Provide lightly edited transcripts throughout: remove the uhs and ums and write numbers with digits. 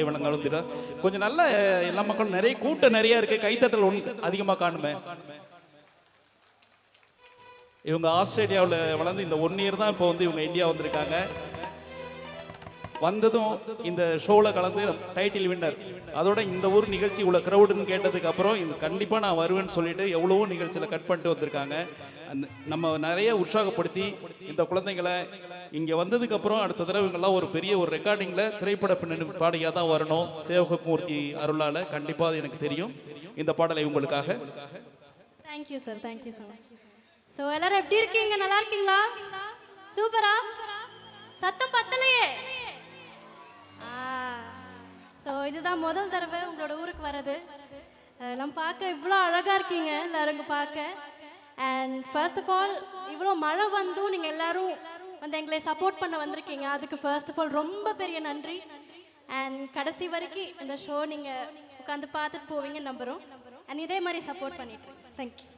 வழங்காலும் கொஞ்சம் நல்ல எல்லா மக்களும் நிறைய கூட்டம் நிறைய இருக்கு. கைத்தட்டல் அதிகமாக காணுமே. இவங்க ஆஸ்திரேலியாவில் வளர்ந்து இந்த 1 இயர் தான் இப்போ வந்து இவங்க இந்தியா வந்திருக்காங்க. வந்ததும் இந்த ஷோவில் கலந்து டைட்டில் வின்னர், அதோட இந்த ஊர் நிகழ்ச்சி உள்ள க்ரௌடுன்னு கேட்டதுக்கு அப்புறம் இது கண்டிப்பாக நான் வருவேன்னு சொல்லிட்டு எவ்வளவோ நிகழ்ச்சியில் கட் பண்ணிட்டு வந்திருக்காங்க. நம்ம நிறைய உற்சாகப்படுத்தி இந்த குழந்தைங்களை இங்கே வந்ததுக்கப்புறம் அடுத்த தடவை இவங்கெல்லாம் ஒரு பெரிய ஒரு ரெக்கார்டிங்கில் திரைப்பட பின்னணி பாடகியாக தான் வரணும். சேவகமூர்த்தி அருளால் கண்டிப்பாக அது எனக்கு தெரியும். இந்த பாடலை உங்களுக்காக. Thank you sir, thank you so much. So எல்லாரும் எப்படி இருக்கீங்க? நல்லா இருக்கீங்களா? சூப்பரா? சத்தம் பத்தலையே. ஸோ இதுதான் முதல் தடவை உங்களோட ஊருக்கு வர்றது. நம்ம பார்க்க இவ்வளோ அழகாக இருக்கீங்க எல்லாரும் பார்க்க. அண்ட் ஃபர்ஸ்ட் ஆஃப் ஆல் இவ்வளோ மழை வந்தும் நீங்கள் எல்லோரும் வந்து எங்களை சப்போர்ட் பண்ண வந்திருக்கீங்க. அதுக்கு ஃபர்ஸ்ட் ஆஃப் ஆல் ரொம்ப பெரிய நன்றி. அண்ட் கடைசி வரைக்கும் இந்த ஷோ நீங்கள் உட்காந்து பார்த்துட்டு போவீங்கன்னு நம்புகிறோம். அண்ட் இதே மாதிரி சப்போர்ட் பண்ணிட்டு தேங்க்யூ.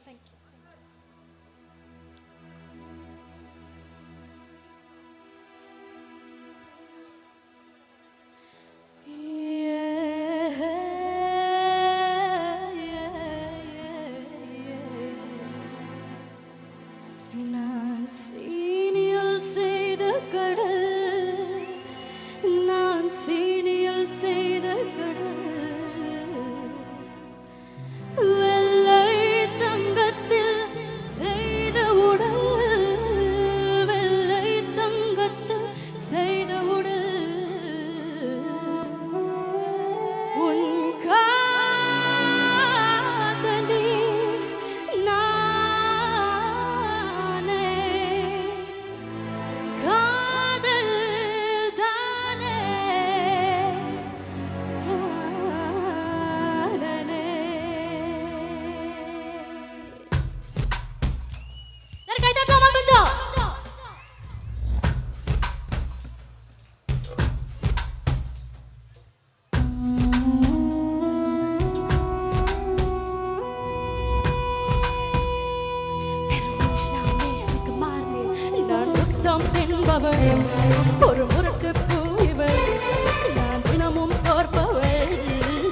நான் சீனியில் செய்த கடல், நான் சீனியில் செய்த கடல், வெள்ளை தங்கத்தில் செய்த உடல், வெள்ளை தங்கத்தில் செய்த உடல், உன் காதலி ஒரு முரட்டு பூ இவள், நான் தினமும் தோற்பவள்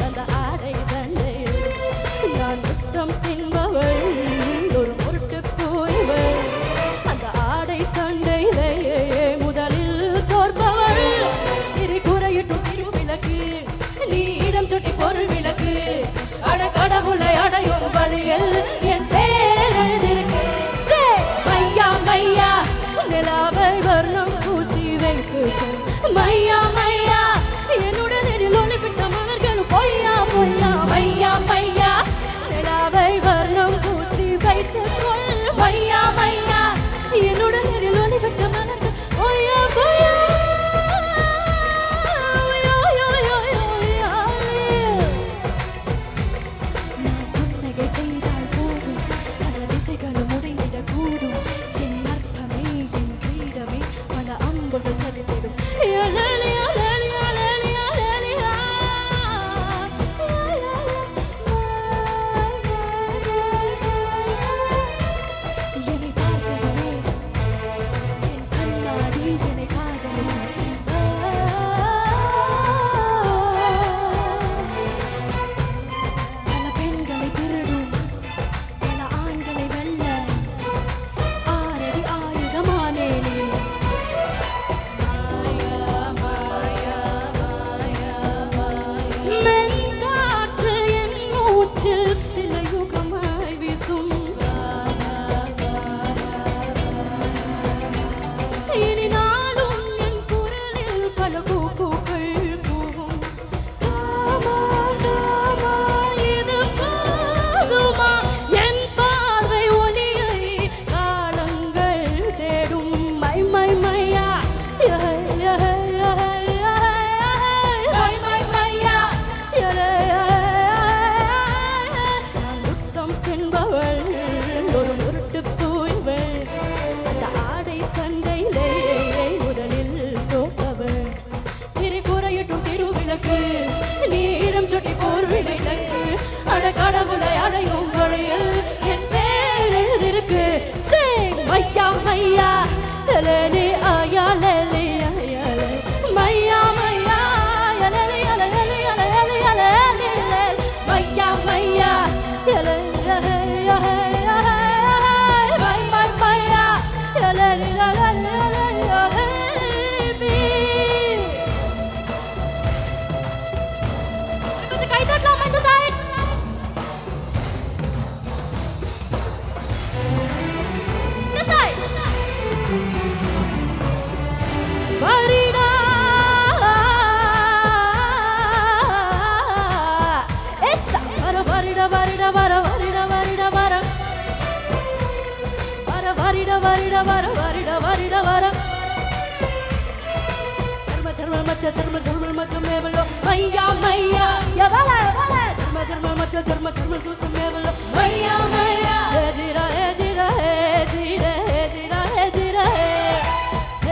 அந்த ஆடை சண்டையில், நான் முத்தம் தின்பவள் ஒரு முரட்டு பூ இவள், அந்த ஆடை சண்டையிலேயே முதலில் தோற்பவள். திரை குறையிட்டும் திருவிளக்கு, நீ இடம் சுட்டி பொருள் விளக்கு, அட கடவுளை அடையும் வழியில் என் பேர் எழுதிருக்கு. மையா மையா நிலாவை வர்ணம் பூசி வைத்து, மையா மையா என்னுடன் எழில் ஒளிவிட்ட மலர்களும் பொய்யா பொய்யா, மையா மையா நிலாவை வர்ணம் பூசி வைத்து கொள், மையா மையா என்னுடன் எழில் ஒளிவிட்ட மலர்கள் பொய்யா பொய்யா. நான் புன்னகை செய்தால் போதும், பல திசைகளும் உடைந்திட கூடும், என் அர்த்தமே என் கிரீடமே பல அம்புகள் சரித்திடும். கொஞ்சம் கை தட்டலாமா இந்த சைடு? இந்த சைடு. வரீடா எஸ்டா வர வரீடா வரீடா வர வரீடா வரீடா வர வர வரீடா வரீடா வர வரீடா வரீடா வர Terma macam mebelo Maya maya ya bala bala Terma macam macam mebelo Maya maya Hejira hejira hejira hejira hejira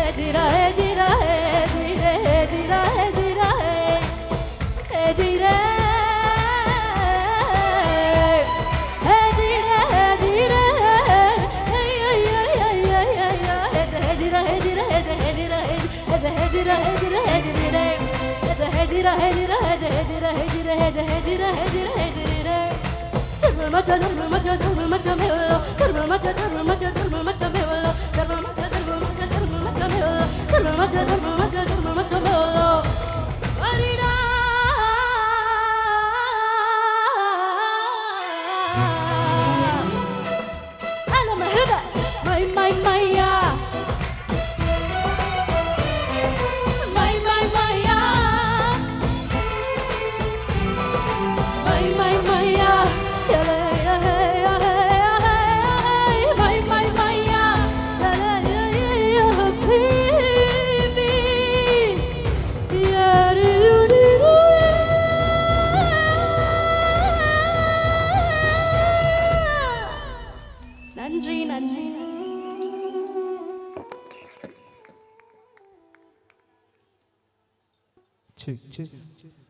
hejira hejira hejira hejira hejira hejira நன்றி நன்றி Cheers.